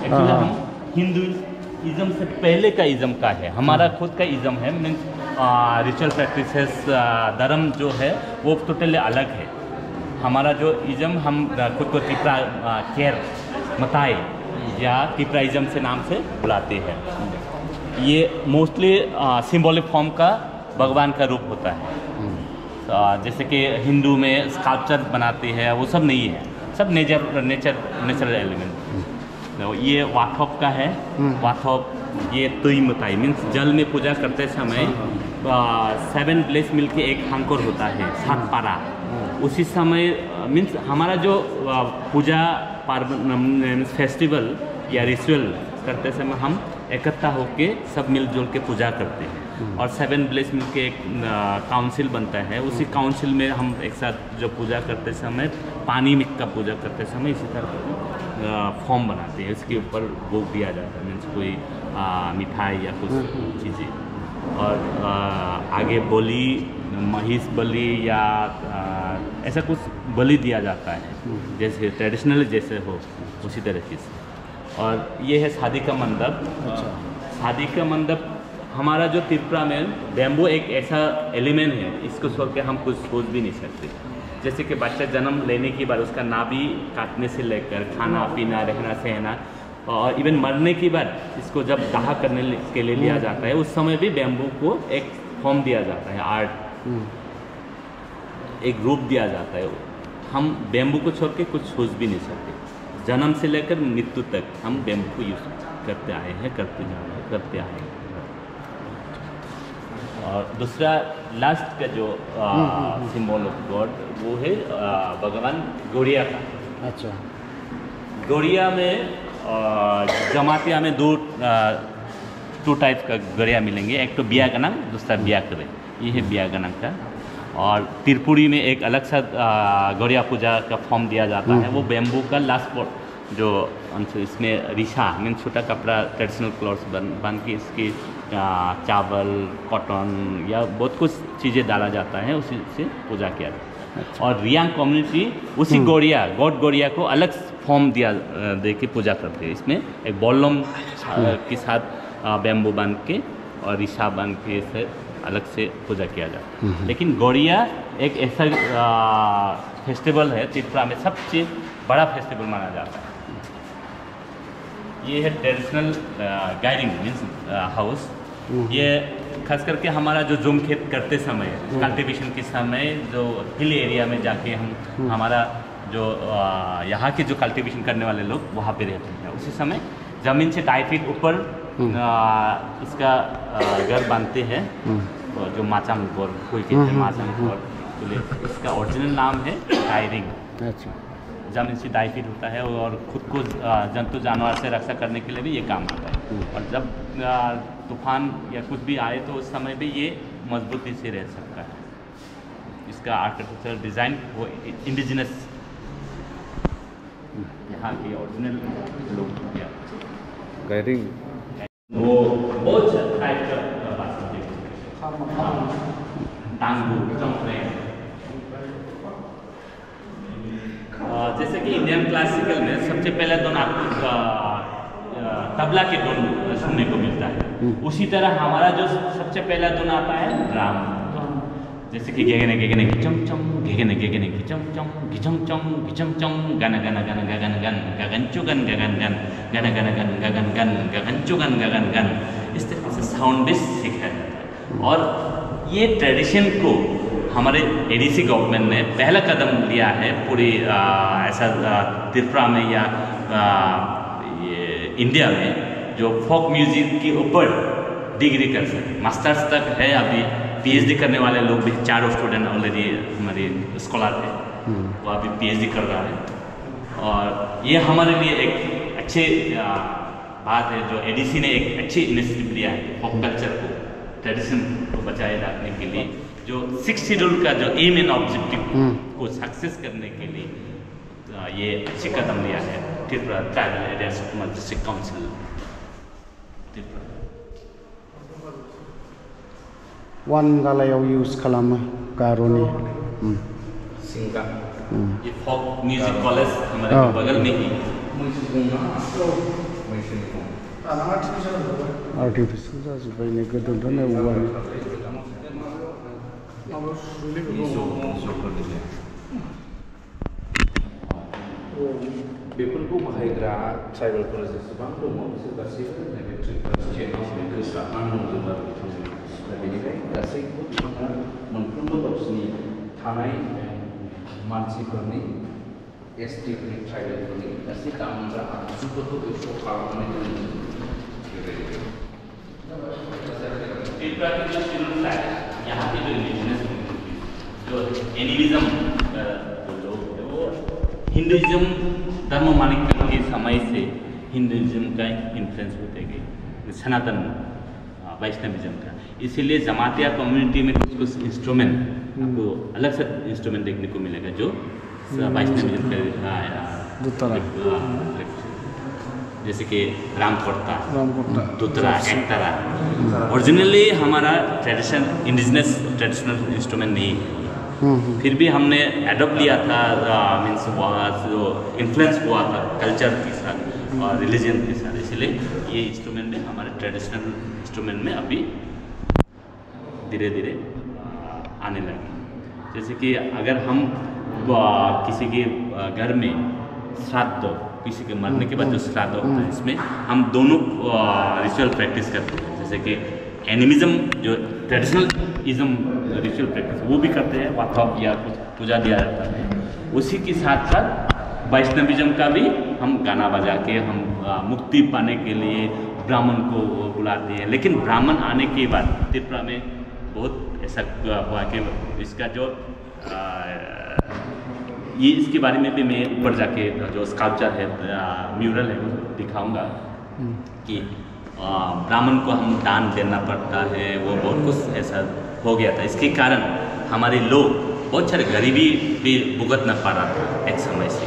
Actually हम Hinduism से पहले का इज्म का है, हमारा खुद का इज्म है। मीन्स रिचुअल प्रैक्टिसेस धर्म जो है वो टोटली अलग है। हमारा जो इज्म हम खुद को तिप्रा केर मताई या तिप्राइज्म से नाम से बुलाते हैं। ये मोस्टली सिंबॉलिक फॉर्म का भगवान का रूप होता है। जैसे कि हिंदू में स्कल्पचर बनाते हैं, वो सब नहीं है, सब नेचुरल एलिमेंट। ये वाथोप का है। वाथोप ये तुई मताई मीन्स जल में पूजा करते समय 7 ब्लेस मिलके एक हंकोर होता है, 7 पारा। उसी समय मीन्स हमारा जो पूजा पार्वण फेस्टिवल या रिचुअल करते समय हम इकट्ठा होके सब मिलजुल के पूजा करते हैं। और 7 ब्लेस मिलके एक काउंसिल बनता है। उसी काउंसिल में हम एक साथ जो पूजा करते समय पानी में का पूजा करते समय इसी तरह फॉर्म बनाते हैं। इसके ऊपर भोग दिया जाता है, मीन्स कोई मिठाई या कुछ चीज़ें। और आगे बलि, महिष बलि या ऐसा कुछ बलि दिया जाता है, जैसे ट्रेडिशनल जैसे हो उसी तरीके से। और ये है शादी का मंडप। शादी का मंडप हमारा जो त्रिपुरा में बैम्बू एक ऐसा एलिमेंट है, इसको छोड़ के हम कुछ सोच भी नहीं सकते। जैसे कि बच्चा जन्म लेने के बाद उसका नाभि काटने से लेकर खाना पीना, रहना सहना, और इवन मरने के बाद इसको जब दाह करने के लिए लिया जाता है, उस समय भी बैम्बू को एक फॉर्म दिया जाता है, आर्ट, एक रूप दिया जाता है। हम बैम्बू को छोड़ के कुछ सोच भी नहीं सकते। जन्म से लेकर मृत्यु तक हम बैम्बू को यूज करते आए हैं, करते आए हैं। और दूसरा लास्ट का जो सिंबल ऑफ गॉड वो है भगवान गौड़िया का। अच्छा। गौड़िया में जमातिया में दो टाइप का गौड़िया मिलेंगे, एक तो बिया गनंग, दूसरा बिया करे। ये है बिया गनंग का। और त्रिपुरी में एक अलग सा गौड़िया पूजा का फॉर्म दिया जाता है। वो बैम्बू का लास्ट पॉट जो इसमें रिशा मीन छोटा कपड़ा ट्रेडिशनल क्लॉथ्स बन के इसके चावल, कॉटन या बहुत कुछ चीज़ें डाला जाता है, उसी से पूजा किया जाता है। अच्छा। और रियांग कम्युनिटी उसी गौड़िया गॉड गौड़िया को अलग फॉर्म दे के पूजा करते हैं। इसमें एक बॉलम के साथ बैम्बू बांध के और रिशा बांध के से अलग से पूजा किया जाता है। लेकिन गौड़िया एक ऐसा फेस्टिवल है त्रिपुरा में सबसे बड़ा फेस्टिवल माना जाता है। ये है ट्रेडिशनल गाइडिंग मीन्स हाउस। ये खास करके हमारा जो जूम खेत करते समय कल्टीवेशन के समय जो हिल एरिया में जाके हम हमारा जो यहाँ के जो कल्टीवेशन करने वाले लोग वहाँ पे रहते हैं, उसी समय ज़मीन से 2.5 फीट ऊपर इसका घर बांधते हैं। तो जो माचांग गोर कोई कहते हैं माचांग गोर, तो इसका ओरिजिनल नाम है टायरिंग। अच्छा। जमीन से 2.5 फीट होता है और खुद को जंतु जानवर से रक्षा करने के लिए भी ये काम आता है। और जब तूफान या कुछ भी आए तो उस समय भी ये मजबूती से रह सकता है। इसका आर्किटेक्चर डिज़ाइन वो इंडिजिनस यहाँ के ओरिजिनल लोग किया। गाइडिंग वो बहुत टाइप का टांगू चंपरे। जैसे कि इंडियन क्लासिकल में सबसे पहले धुन आपको तबला की धुन सुनने को मिलता है, उसी तरह हमारा जो सबसे पहला धुन आता है ड्राम। जैसे कि गेगने गेगने घिचम चम, गेगने गेगने घिचम चम, घिचम चम घिचम चम, गन गन गन गगन गन, गगन चुगन गगन गन, गन गन गन गगन गन, गगन चुगन गगन गन। इस तरह से साउंड भी सीखा जाता है। और ये ट्रेडिशन को हमारे एडीसी गवर्नमेंट ने पहला कदम लिया है पूरी ऐसा त्रिपुरा में या ये इंडिया में जो फोक म्यूजिक के ऊपर डिग्री कर सके। मास्टर्स तक है, अभी पीएचडी करने वाले लोग भी 4 स्टूडेंट ऑलरेडी हमारे स्कॉलर है, वो अभी पीएचडी कर रहा है। और ये हमारे लिए एक अच्छे बात है जो एडीसी ने एक अच्छी इनिशिएटिव लिया है फोक कल्चर को, ट्रेडिशन को बचाए रखने के लिए। जो 6 शेड्यूल का जो एम एंड ऑब्जेक्टिव को सक्सेस करने के लिए ये अच्छी कदम लिया है Tripura tribal areas district council Tripura. वन गालायाव यूज खालामो गारोनि सिंगा। ये फोक म्यूजिक कॉलेज हमारे बगल में ही आर्टिफिशियल जाजोब्बाय नै गोदोथ' औवानि बेफोरखौ बाहायग्रा ट्राइबेलफोर जेसेबां दङ बिसोर गासैबो नैबे ट्रेडिसनेल गोसोआनो दंजोबो आरो बिथांमोना दा बेनिखायनो गासैबो बिथांमोना मोनफ्रोमबो गावसिनि थानाय मानसिफोरनि एसटिफोरनि ट्राइबेलफोरनि गासै दामग्रा आगजुफोरखौ शो खालामनानै यहाँ पे जो इंडिजिनस जो एनिमिज्म लोग है वो हिंदुइज्म धर्म मान्यता के समय से हिंदुइज्म का इन्फ्लुएंस होते गए सनातन वैष्णविज्म का, इसीलिए जमातिया कम्युनिटी में कुछ कुछ इंस्ट्रूमेंट आपको अलग से इंस्ट्रूमेंट देखने को मिलेगा जो वैष्णविज्म का जैसे कि रामकोटा, दुतरा, एकतारा ओरिजिनली हमारा ट्रेडिशनल इंडिजिनस ट्रेडिशनल इंस्ट्रूमेंट नहीं है, फिर भी हमने एडॉप्ट लिया था मीन्स जो इन्फ्लुएंस हुआ था कल्चर के साथ और रिलीजन के साथ, इसलिए ये इंस्ट्रूमेंट में हमारे ट्रेडिशनल इंस्ट्रूमेंट में अभी धीरे धीरे आने लगे। जैसे कि अगर हम किसी के घर में श्राद्ध, किसी के मरने के बाद जो श्राद्ध होता है, इसमें हम दोनों रिचुअल प्रैक्टिस करते हैं, जैसे कि एनिमिज्म जो ट्रेडिशनल इज्म रिचुअल प्रैक्टिस वो भी करते हैं, वाथॉप या कुछ पूजा दिया जाता है, उसी के साथ साथ वैष्णविज्म का भी हम गाना बजा के हम मुक्ति पाने के लिए ब्राह्मण को बुलाते हैं। लेकिन ब्राह्मण आने के बाद त्रिपुरा में बहुत ऐसा हुआ कि इसका जो ये इसके बारे में भी मैं ऊपर जाके जो स्कल्पचर है म्यूरल है वो दिखाऊंगा कि ब्राह्मण को हम दान देना पड़ता है, वो बहुत कुछ ऐसा हो गया था। इसके कारण हमारे लोग बहुत सारे गरीबी भी भुगतना पड़ रहा था एक समय से।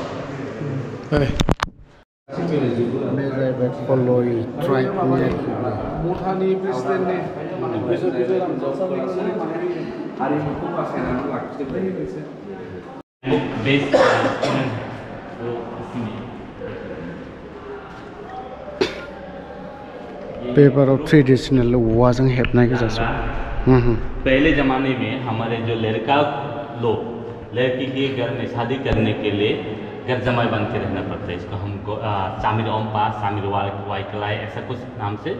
पेपर ऑफ ट्रेडिशनल औवाजों हेबनाय गोजासो। पहले ज़माने में हमारे जो लड़का लोग लड़की के घर में शादी करने के लिए घर जमाई बन के रहना पड़ता है, इसको हमको सामिर ओम्पा, सामिर वाइकलाई ऐसा कुछ नाम से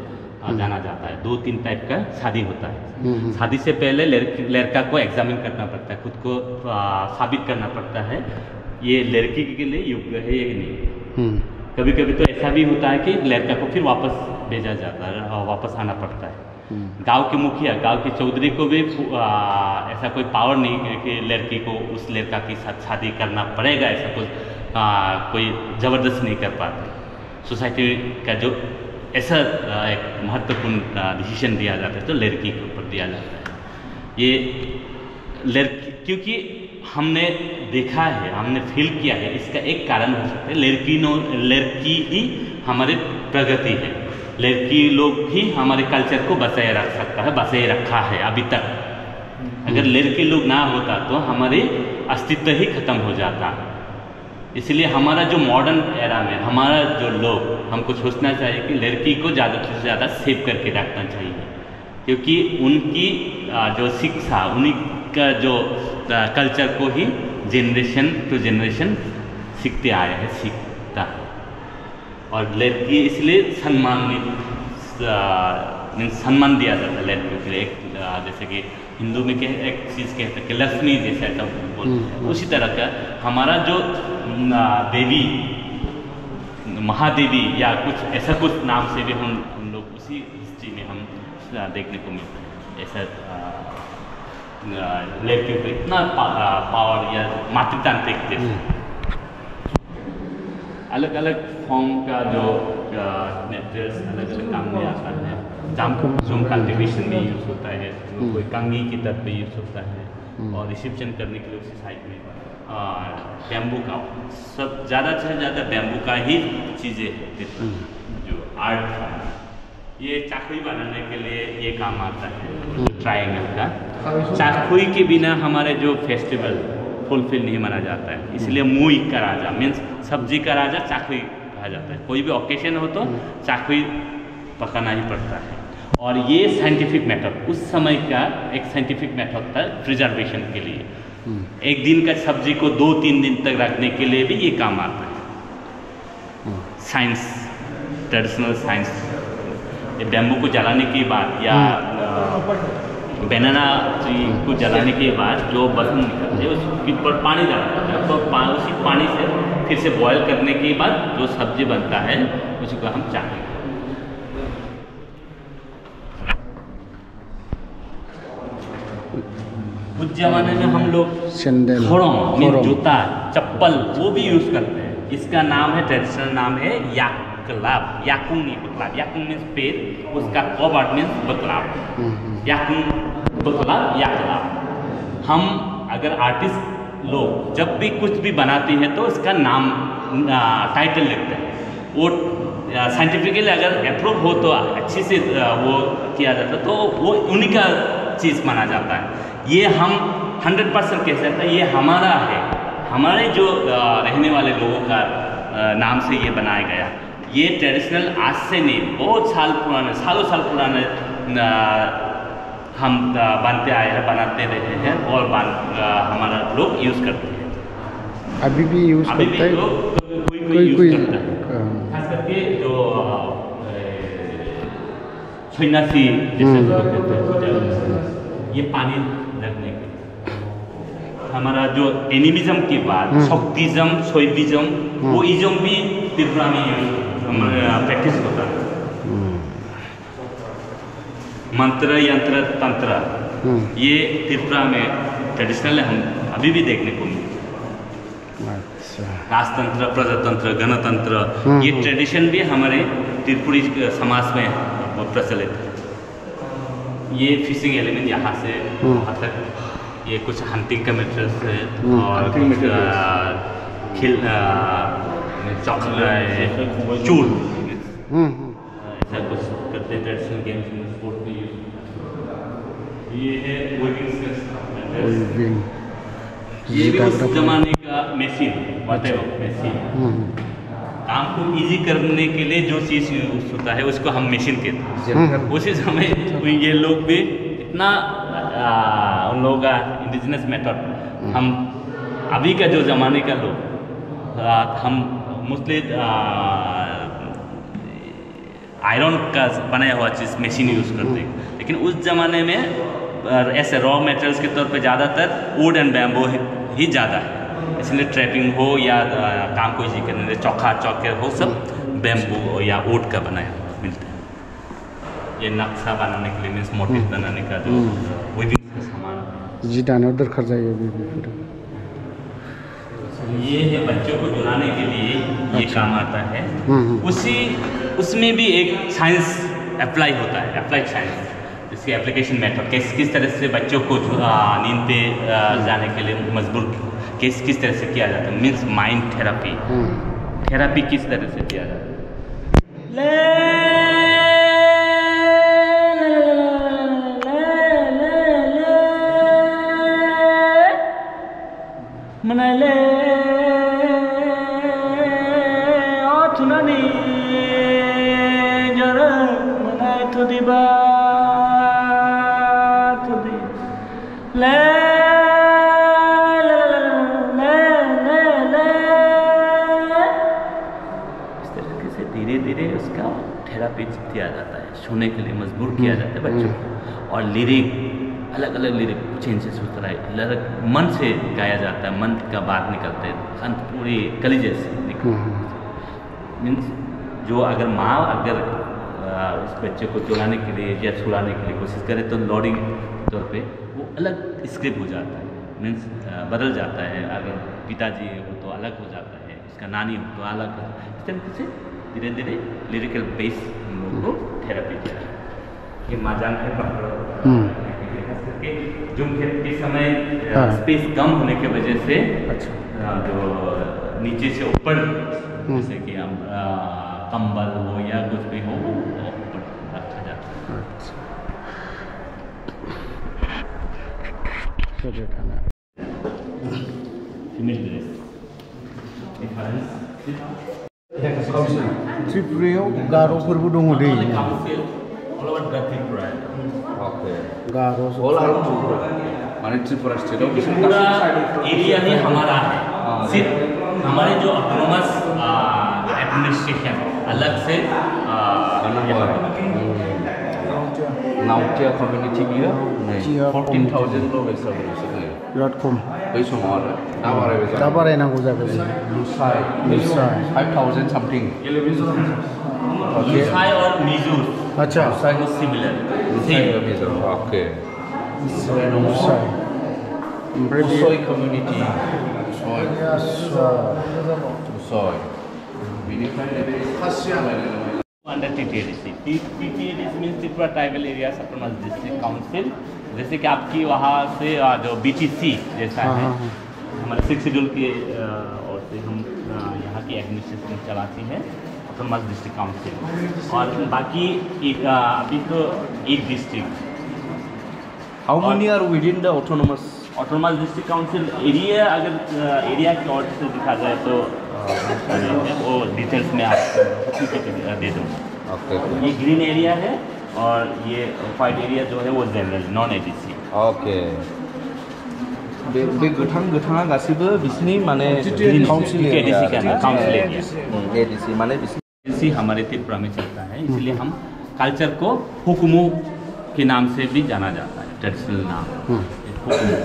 जाना जाता है। 2-3 टाइप का शादी होता है। शादी से पहले लड़का को एग्जामिन करना पड़ता है, खुद को साबित करना पड़ता है ये लड़की के लिए योग्य है या नहीं। कभी कभी तो ऐसा भी होता है कि लड़का को फिर वापस भेजा जाता है, वापस आना पड़ता है। गांव के मुखिया, गांव के चौधरी को भी ऐसा कोई पावर नहीं है कि लड़की को उस लड़का के साथ शादी करना पड़ेगा, ऐसा कुछ कोई ज़बरदस्त नहीं कर पाते। सोसाइटी का जो ऐसा एक महत्वपूर्ण डिसीजन दिया जाता है तो लड़की के ऊपर दिया जाता है। ये लड़की क्योंकि हमने देखा है, हमने फील किया है, इसका एक कारण हो सकता है लड़की ही हमारे प्रगति है, लड़की लोग ही हमारे कल्चर को बचाए रख सकता है, बचाए रखा है अभी तक। अगर लड़के लोग ना होता तो हमारे अस्तित्व ही खत्म हो जाता। इसलिए हमारा जो मॉडर्न एरा में हमारा जो लोग हमको सोचना चाहिए कि लड़की को ज़्यादा से ज़्यादा सेव करके रखना चाहिए, क्योंकि उनकी जो शिक्षा, उन्हीं का जो कल्चर को ही जनरेशन टू जनरेशन सीखते आया है, सीखता। और लड़की इसलिए सम्मान दिया जाता है लड़कियों के लिए। एक जैसे कि हिंदू में एक चीज़ कहते हैं कि लक्ष्मी जैसे ऐसा बोलते हैं, उसी तरह का हमारा जो देवी महादेवी या कुछ ऐसा कुछ नाम से भी हम लोग उसी हिस्ट्री में हम देखने को मिलता है। ऐसा लड़कियों को इतना पावर या मातृतांत्रिक जैसे अलग अलग फॉर्म का जो नेचुरल्स अलग अलग काम में आता है। जूम कल्टिवेशन में यूज़ होता है, कोई कंगी की तरफ पे यूज़ होता है, और रिसेप्शन करने के लिए उसी साइड में बैम्बू का सब ज़्यादा से ज़्यादा बैम्बू का ही चीज़ें जो आर्ट फॉर्म। ये चाकुई बनाने के लिए ये काम आता है ट्रायंगल का। चाकुई के बिना हमारे जो फेस्टिवल फुलफिल नहीं माना जाता है, इसलिए मुई का राजा मीन्स सब्जी का राजा चाकुई कहा जाता है। कोई भी ओकेशन हो तो चाकुई पकाना ही पड़ता है। और ये साइंटिफिक मेथड उस समय का एक साइंटिफिक मेथड था प्रिजर्वेशन के लिए। एक दिन का सब्जी को 2-3 दिन तक रखने के लिए भी ये काम आता है। Science, traditional science. ये बैम्बू को जलाने के बाद या बनाना ट्री को जलाने के बाद जो बसन निकलते हैं उसके ऊपर पानी डालते हैं, तो उसी पानी से फिर से बॉयल करने के बाद जो सब्जी बनता है उसी को हम चाय। उस जमाने में हम लोग सैंडल, खड़ों जूता चप्पल वो भी यूज़ करते हैं। इसका नाम है, ट्रेडिशनल नाम है याकलाब, याकुंग नहीं बकलाब। याकुंग मीन्स पेड़, उसका कोबर्ड मीन्स बकलाब। याकुंग बकलाब याकलाब। हम अगर आर्टिस्ट लोग जब भी कुछ भी बनाते हैं तो इसका नाम टाइटल लिखते हैं। वो साइंटिफिकली अगर अप्रूव हो तो अच्छी से वो किया जाता है, तो वो उन्हीं का चीज़ माना जाता है। ये हम 100% कह सकते हैं ये हमारा है, हमारे जो रहने वाले लोगों का नाम से ये बनाया गया। ये ट्रेडिशनल आज से नहीं, बहुत साल पुराने, सालों साल पुराने हम बनते आए हैं, बनाते रहे हैं और हमारा लोग यूज़ करते हैं। अभी भी यूज़ करते हैं, कोई यूज़ करता है। खास करके जो सन्यासी जैसे लोग कहते हैं, ये पानी रखने के। हमारा जो एनिमिज्म के बाद शक्तिज्म, शैविज्म, वो इज्म भी त्रिपुरा में प्रैक्टिस होता है। मंत्र, यंत्र, तंत्र, ये त्रिपुरा में ट्रेडिशनल हम अभी भी देखने को मिलता है। राजतंत्र, प्रजातंत्र, गणतंत्र, ये ट्रेडिशन भी हमारे त्रिपुरी समाज में प्रचलित है। ये फिशिंग एलिमेंट यहाँ से वहाँ तक, ये कुछ हंटिंग का मटेरियल्स है और खिल चॉकलेट चूल ऐसा कुछ करते हैं ट्रेडिशनल गेम्स में, स्पोर्ट में यूज। ये है वेविंग, ये भी उस जमाने का मशीन, मशीन काम को इजी करने के लिए जो चीज़ यूज होता है उसको हम मशीन कहते हैं। उसी समय ये लोग भी इतना उन लोगों का इंडिजिनस मेथड, हम अभी का जो ज़माने का लोग हम मोस्टली आयरन का बनाया हुआ चीज़ मशीन यूज़ करते हैं। लेकिन उस ज़माने में ऐसे रॉ मटेरियल्स के तौर पे ज़्यादातर वुड एंड बैम्बू ही ज़्यादा है, इसलिए ट्रैपिंग हो या काम को इजी करने चौखा चौके हो सब बैम्बू या वुड का बनाया मिलता है। ये नक्शा बनाने के लिए मीन्स मोटिव बनाने का जो वेविंग का सामान जी दाना दरकार जाए भी। ये है बच्चों को जुड़ाने के लिए ये काम आता है। उसमें भी एक साइंस अप्लाई होता है, अप्लाइड साइंस, इसकी एप्लीकेशन मेथड किस तरह से बच्चों को नींद पे जाने के लिए मजबूर किस तरह से किया जाता है, मीन्स माइंड थेरापी किस तरह से किया जाता है। मनाले आथुनानी जरा मनाए तो दिबा तो दे ले इस तरीके से धीरे धीरे उसका थेरापी किया जाता है, सोने के लिए मजबूर किया जाता है बच्चों को। और लिरिक अलग अलग लिरिक चेंजेस होता है, लिरिक मन से गाया जाता है, मन का बात निकलते हैं, अंत पूरी कलीजे से निकलते। मीन्स जो अगर माँ उस बच्चे को चुराने के लिए या छुड़ाने के लिए कोशिश करे तो लॉडिंग तौर पे वो अलग स्क्रिप्ट हो जाता है, मीन्स बदल जाता है। अगर पिताजी हो तो अलग हो जाता है, इसका नानी हो तो अलग हो जाता है। इस तरीके से धीरे धीरे लिरिकल बेस हम लोग को थेरेपी किया है। ये माजान है पकड़ो जुम के समय स्पेस कम होने की वजह से जो नीचे से ऊपर जैसे कि हम कंबल हो या कुछ भी हो वो ऊपर रखा जाता है। फीमेल ड्रेस त्रिपुरायाव गार'फोरबो दङ दै council all over the Tripura okay गार' ऑल आर त्रिपुरा माने त्रिपुरा स्टेट ऑफ पूरा एरिया ही हमारा है सिर्फ हमारे जो ऑटोनोमस एडमिनिस्ट्रेशन अलग से नाउटिया कम्युनिटी बियो नाउटिया 14,000 ल' एस्टाब्लिश जायो बिराद खम बै समाव आरो दा बारायबाय दा बारायनांगौ जाबाय लुसाइ 5,000 समथिं लुसाइ और मिजोर अच्छा सिमिलर लुसाइ और मिजोर ओके लुसाइ ओमफ्राय लुसाइ कम्युनिटी लुसाइ बेनिफ्राय नैबे Khasia under TTADC means Tripura tribal area autonomous district council जैसे कि आपकी वहाँ से जो BTC जैसा है हमारे 6 शेड्यूल के और से हम यहाँ की एडमिनिस्ट्रेशन चलाती है ऑटोनोमस डिस्ट्रिक्ट काउंसिल और बाकी अभी तो 8 district how many are within the autonomous district council area अगर एरिया के ऑर्डर से दिखा जाए तो वो डिटेल्स में आपको दे दूँगा ओके ये ग्रीन एरिया है और ये वाइट एरिया जो है वो जनरल नॉन ADC ओके बे गोथां गासिबो बिसनि माने काउंसिल ADC का काउंसिल एरिया ADC माने ADC हमारे त्रिपुरा में चलता है इसलिए हम कल्चर को हुकुमू के नाम से भी जाना जाता है ट्रेडिशनल नाम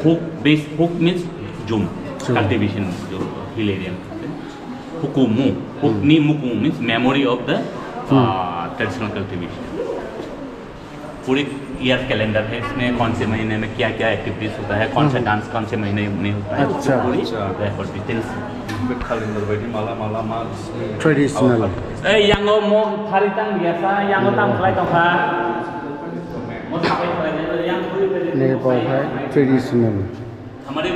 हुक मीन्स जुम कल्टिवेशन जो हिल एरिया में हुकुमू हुकनी मुकू means memory of the traditional cultivation पूरी ईयर कैलेंडर है इसमें कौन से महीने में क्या क्या एक्टिविटीज होता है कौन सा डांस कौन से महीने में होता है अच्छा पूरी रेकॉर्ड डिटेल्स कैलेंडर बायदि माला मा ट्रेडिशनल यांगो मो फारितां बियासा यांगो तां खलाय दंखा मो थाबाय थाबाय yang ने बावहाय ट्रेडिशनल हमारे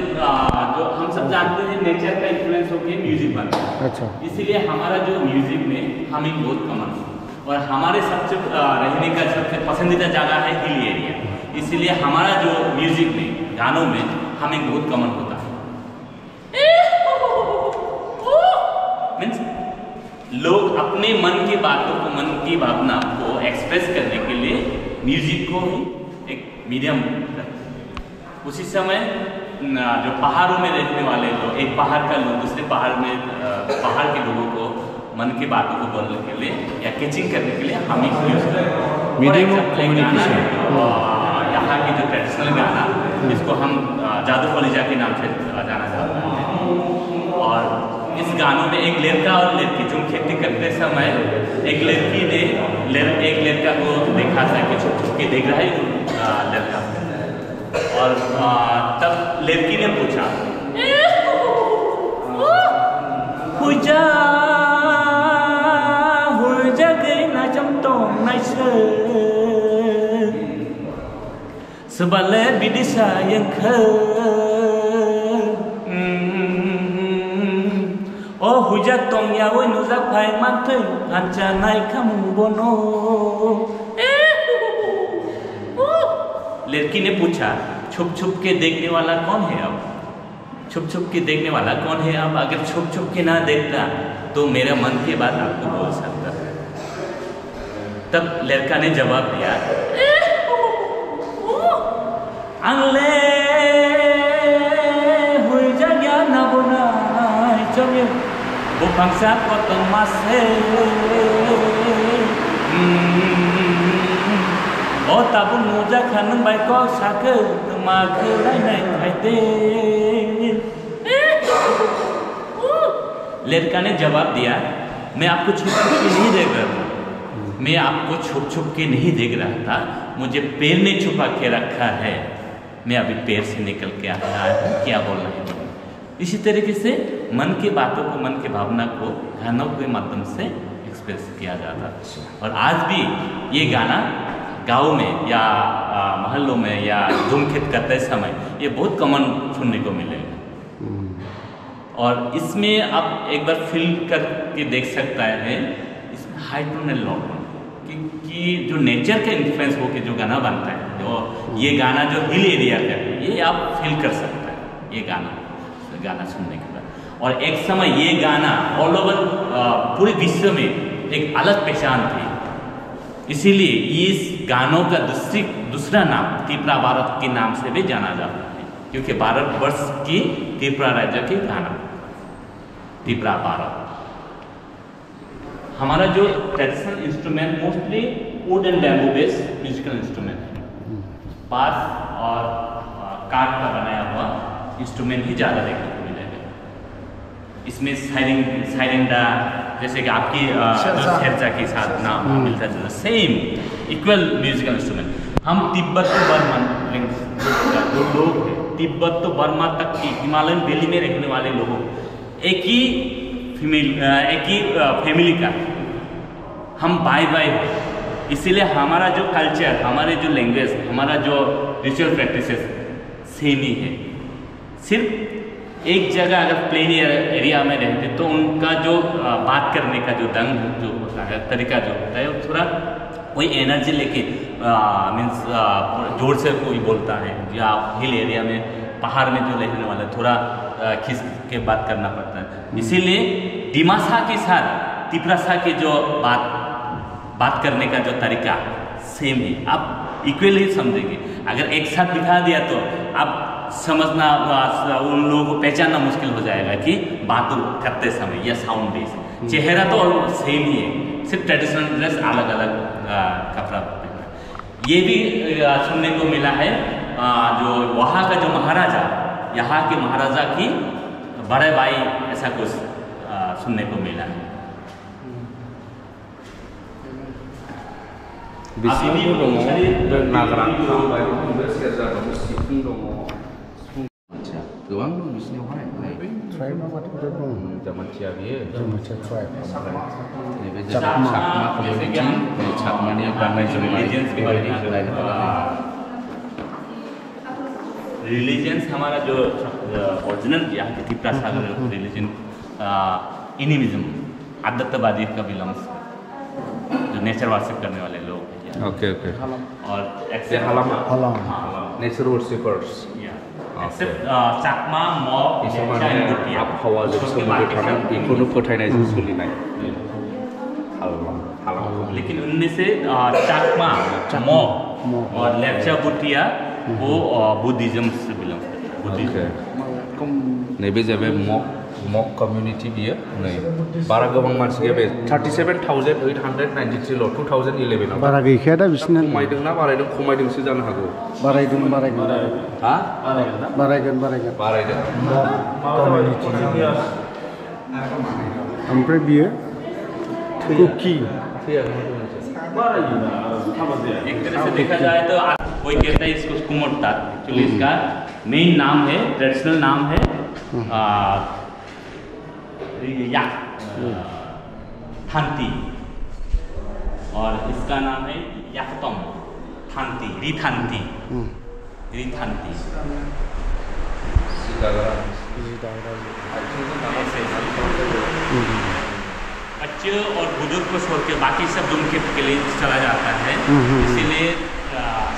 जो हम सब जानते हैं नेचर का इन्फ्लुएंस होकर म्यूजिक बनता है अच्छा इसीलिए हमारा जो म्यूजिक में हम एक बहुत कमन है और हमारे सबसे रहने का सबसे पसंदीदा जगह है हिल एरिया इसीलिए हमारा जो म्यूजिक में गानों में हम एक बहुत कमन होता है मीन्स लोग अपने मन की बातों को मन की भावना को एक्सप्रेस करने के लिए म्यूजिक को ही एक मीडियम करते हैं उसी समय जो पहाड़ों में रहने वाले लोग एक पहाड़ का लोग दूसरे पहाड़ में पहाड़ के लोगों को मन की बातों को बोलने के लिए या कैचिंग करने के लिए हम एक यूज करते हैं मीडियम कम्युनिकेशन यहाँ की जो ट्रेडिशनल गाना जिसको हम जादू कलेजा के नाम से जाना जाता है और इस गानों में एक लड़का और लड़की जो खेती करते समय एक लड़की ने एक लड़का को देखा था कि छुप छुप के देख रहा है लड़का और तब लड़की ने पूछा हुजा गई ना जमतो नाइसे सबले बिदिसा यंख ओ हुजा तों यावै नुजा फाय माथै आंचा नाय खामु बनो लड़की ने पूछा छुप छुप के देखने वाला कौन है अब छुप छुप के देखने वाला कौन है अब अगर छुप छुप के ना देखता तो मेरा मन की बात आपको बोल सकता तब लड़का ने जवाब दिया अंगले हुई जगह ना बोना चलिए वो फंक्शन को तुम मासे ओ ताबु मोजा खानन बाय को साके माखे रायनाय खायते लड़का ने जवाब दिया मैं आपको छुप छुप के नहीं देख रहा था मैं आपको छुप छुप के नहीं देख रहा था मुझे पैर ने छुपा के रखा है मैं अभी पैर से निकल के आया हूँ क्या बोलना है इसी तरीके से मन की बातों को मन की भावना को गानों के माध्यम से एक्सप्रेस किया जाता है और आज भी ये गाना गाँव में या महल्लों में या धूमखेत करते समय ये बहुत कॉमन सुनने को मिलेगा और इसमें आप एक बार फील करके देख सकता है इसमें हाई टोनल लो कि जो नेचर का इन्फ्लुएंस होकर जो गाना बनता है जो ये गाना जो हिल एरिया का है ये आप फील कर सकते हैं ये गाना सुनने के बाद और एक समय ये गाना ऑल ओवर पूरे विश्व में एक अलग पहचान थी। इसीलिए इस गानों का दूसरा नाम त्रिपुरा भारत के नाम से भी जाना जाता है, क्योंकि भारतवर्ष की त्रिपुरा राज्य के गाना त्रिपुरा भारत। हमारा जो traditional instrument mostly would and bamboo based musical instrument है। बांस और काठ का बनाया हुआ इंस्ट्रूमेंट ही ज़्यादा देखने को मिलेगा। इसमें साइरिंडा जैसे कि आपकी शेरजा के साथ नाम मिलता है, सेम इक्वल म्यूजिकल इंस्ट्रूमेंट। हम तिब्बत तो बर्मा जो लोग हैं, तिब्बत तो बर्मा तक की हिमालयन वैली में रहने वाले लोगों, एक ही फैमिली का हम भाई हैं। इसीलिए हमारा जो कल्चर, हमारे जो लैंग्वेज, हमारा जो रिचुअल प्रैक्टिसेस सेम ही है। सिर्फ एक जगह अगर प्लेन एरिया में रहते तो उनका जो बात करने का जो ढंग जो होता है, तरीका जो होता है, वो थोड़ा कोई एनर्जी लेके मीन्स जोर से कोई बोलता है, या हिल एरिया में पहाड़ में जो रहने वाला थोड़ा खिस के बात करना पड़ता है। इसीलिए डिमासा के साथ तिपरासा के जो बात करने का जो तरीका सेम है, आप इक्वली समझेंगे। अगर एक साथ दिखा दिया तो आप समझना, उन लोगों को पहचानना मुश्किल हो जाएगा कि बात करते समय या साउंड बेस। चेहरा तो सेम ही है, सिर्फ ट्रेडिशनल ड्रेस अलग अलग कपड़ा पहना। ये भी सुनने को मिला है, जो वहाँ का जो महाराजा, यहाँ के महाराजा की बड़े भाई, ऐसा कुछ सुनने को मिला है। गोबां दं बिसिनियावहाय जामाथिया बियो नैबे चाकमा कमिउनिटि, चाकमानि गाननाय जोमनाय रिलीजन्स हमारा जो ओरिजिनल यहाँ के तिपरासा रिलीजन एनिमिज्म, आदतवादी का बिलोंग्स, जो नेचर वर्शिप करने वाले लोग हैं। ओके और हलाम नेचर वर्शिपर्स, चाकमा, मॉक, आबहावाजों सोमोन्दो थानाय बेखौनो फोथायनायजों सोलिनाय। लेकिन उनमें से चाकमा, मॉक और लेप्चा बुटिया वो बुद्धिज्म से बिलोंग करता है। नैबे जाबाय मॉक कम्युनिटी बियो नै बारा गोबां मानसि गैया बे 37,893 ल' 2011 आव बारा गैखाया दा बिसिना। खमायदोंना बारायदों? खमायदोंसो जानो हागौ। बारायगोन हा बारायगोन बारायदों कम्युनिटि। ओमफ्राय बियो कुकी एक तरह से देखा जाए तो कोई कहता है इसको कुमोट्टा, एक्चुअली इसका मेन नाम है, ट्रेडिशनल नाम है थांती, और इसका नाम है याकतम थांती, रिथांती। बच्चे और बुजुर्ग को छोड़ के बाकी सब रूम के लिए चला जाता है, इसीलिए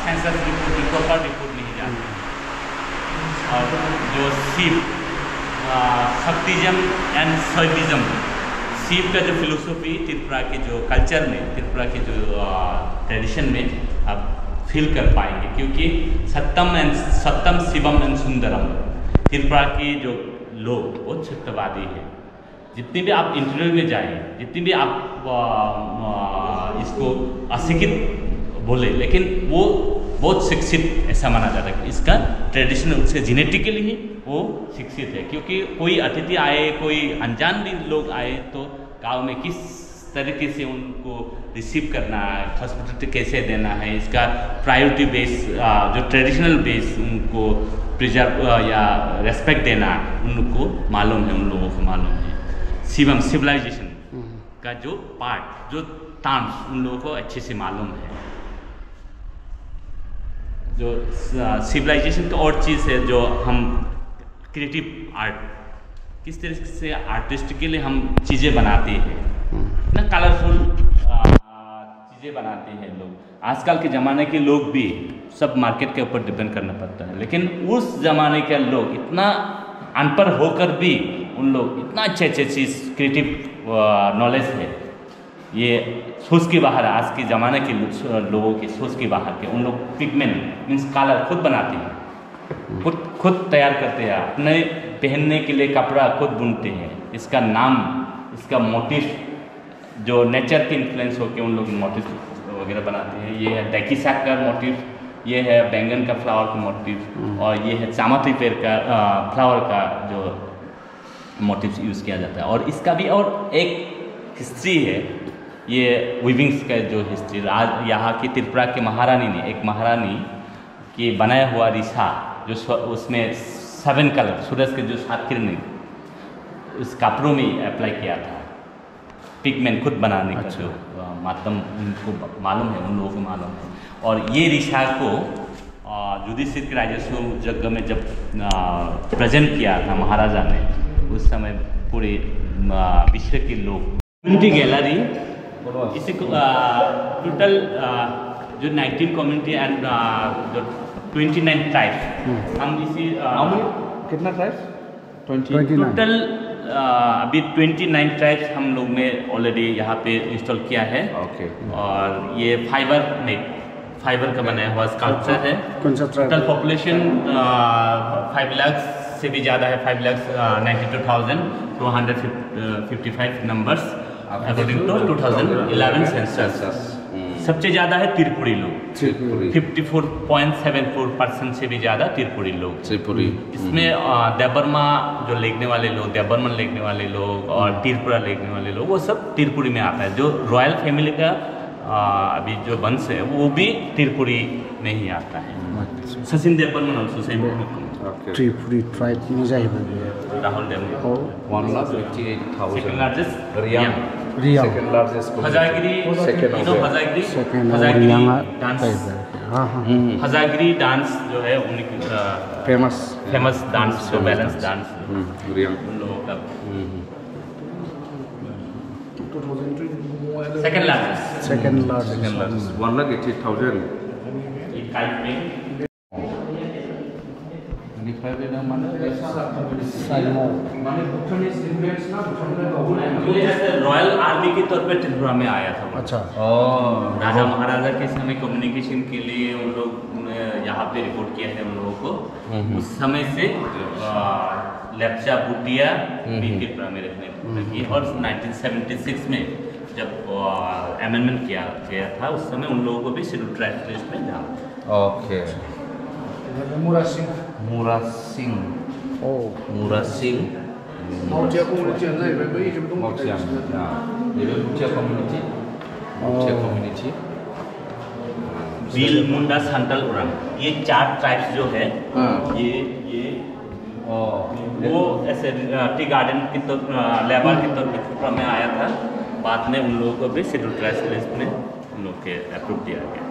सेंसस रिपोर्ट नहीं जाती। और जो शिव शक्तिज्म एंड शैविज्म, शिव का जो फिलोसफी त्रिपुरा के जो कल्चर में, त्रिपुरा के जो ट्रेडिशन में आप फील कर पाएंगे, क्योंकि सत्यम शिवम एंड सुंदरम, त्रिपुरा के जो लोग वो सत्यवादी है। जितनी भी आप इंटरव्यू में जाएं, जितनी भी आप इसको अशिक्षित बोले, लेकिन वो बहुत शिक्षित ऐसा माना जाता है। इसका ट्रेडिशन उसके जेनेटिकली ही वो शिक्षित है, क्योंकि कोई अतिथि आए, कोई अनजान भी लोग आए तो गांव में किस तरीके से उनको रिसीव करना है, हॉस्पिटलिटी कैसे देना है, इसका प्रायोरिटी बेस, जो ट्रेडिशनल बेस उनको प्रिजर्व या रेस्पेक्ट देना उनको मालूम है, उन लोगों को मालूम है। शिवम सिविलाइजेशन का जो पार्ट, जो टर्म्स उन लोगों को अच्छे से मालूम है। जो सिविलाइजेशन का और चीज़ है, जो हम क्रिएटिव आर्ट, किस तरह से आर्टिस्टिकली हम चीज़ें बनाते हैं ना, कलरफुल चीज़ें बनाते हैं लोग। आजकल के ज़माने के लोग भी सब मार्केट के ऊपर डिपेंड करना पड़ता है, लेकिन उस ज़माने के लोग इतना अनपढ़ होकर भी उन लोग इतना अच्छे चीज़, क्रिएटिव नॉलेज है, ये सोच के बाहर, आज के ज़माने के लोगों के सोच के बाहर के, उन लोग पिगमेंट मीन्स कलर खुद बनाते हैं, खुद तैयार करते हैं, अपने पहनने के लिए कपड़ा खुद बुनते हैं। इसका नाम, इसका मोटिव जो नेचर के इन्फ्लुएंस होकर उन लोग मोटिव वगैरह बनाते हैं। ये है दैकी साग का मोटिव, ये है बैंगन का फ्लावर का मोटिव, और ये है चामती पेड़ का फ्लावर का जो मोटिव्स यूज़ किया जाता है। और इसका भी और एक हिस्ट्री है, ये वीविंग्स का जो हिस्ट्री, आज यहाँ की त्रिपुरा की महारानी ने, एक महारानी की बनाया हुआ रिशा जो उसमें 7 कलर, सूरज के जो 7 किरणें उस कपड़ों में अप्लाई किया था। पिगमेंट खुद बनाने का जो माध्यम उनको मालूम है, उन लोगों को मालूम है। और ये रिशा को युधिष्ठिर के राजस्व यज्ञ में जब प्रेजेंट किया था महाराजा ने, उस समय पूरे विश्व के लोग कम्युनिटी गैलरी, इसे टोटल जो 19 कम्युनिटी एंड जो 29 ट्राइब्स, हम इसी कितना ट्राइब्स? 29 टोटल अभी 29 ट्राइब्स हम लोग ने ऑलरेडी यहाँ पे इंस्टॉल किया है। ओके। और ये फाइबर का बनाया हुआ स्कल्पचर है। कौन सा ट्राइब? टोटल पॉपुलेशन 5 लाख से भी ज़्यादा है, 5,92,255 नंबर्स अकॉर्डिंग टू 2011 सेंसस। सबसे ज़्यादा है त्रिपुरी लोग, 54.74% से भी ज़्यादा त्रिपुरी लोग। त्रिपुरी इसमें देबर्मा जो लेखने वाले लोग, देबर्मन लेखने वाले लोग और त्रिपुरा लेखने वाले लोग, वो सब त्रिपुरी में आता है। जो रॉयल फैमिली का अभी जो वंश है वो भी त्रिपुरी में ही आता है। Sachin Debbarman also same Tripuri tribe में जाहिबाय Rahul Debbarman. 1,58,000 second largest Reang, Reang second largest Hojagiri, second you know Hojagiri, second Hojagiri Reang dance, हाँ हाँ हजागिरी डांस जो है उनकी फेमस डांस, जो बैलेंस डांस रियांग उन लोगों का सेकंड लार्जेस्ट। सेकंड लार्जेस्ट 1,80,000 ये काइट में रॉयल आर्मी के तौर पे त्रिपुरा में आया था। अच्छा। राजा महाराजा के समय कम्युनिकेशन के लिए उन लोग यहाँ पे रिपोर्ट किया है उन लोगों को। उस समय से लेप्चा बुटिया भी त्रिपुरा में रहने लगी। और 1976 में जब अमेंडमेंट किया गया था, उस समय उन लोगों को भी शेड्यूल ट्राइब लिस्ट में डाला। ओके। मुरा सिंह माउटिया कम्युनिटी बिल मुंडा संतल उरंग, ये 4 ट्राइब्स जो है ये वो ऐसे टी गार्डन की तो लेबर की तौर पर त्रिपुरा में आया था। बाद में उन लोगों को भी शेड्यूल ट्राइब लिस्ट में उन लोग के अप्रूव किया गया।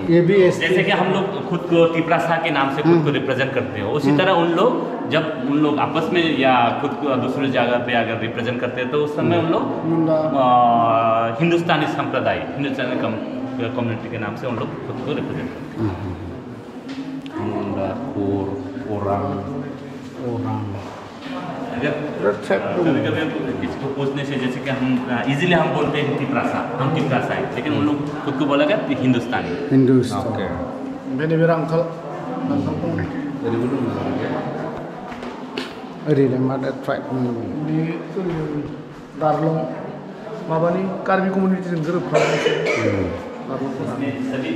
ये भी जैसे कि हम लोग खुद को तिपरासा के नाम से खुद को रिप्रेजेंट करते हैं, उसी तरह उन लोग जब उन लोग आपस में या खुद को दूसरी जगह पे अगर रिप्रेजेंट करते हैं तो उस समय उन लोग हिंदुस्तानी संप्रदाय, हिंदुस्तानी कम्युनिटी के नाम से उन लोग खुद को रिप्रेजेंट करते हैं। कभी कभी किसी को पूछने से, जैसे कि हम इजीली हम बोलते हैं तिपरासा, हम तिपरासा है, लेकिन उन लोग खुद को बोला गया हिंदुस्तानी। ओरैनो मा ट्राइब दार्लं माबानि कार्बि कम्युनिटिजों गोरोबफानाय इसमें सभी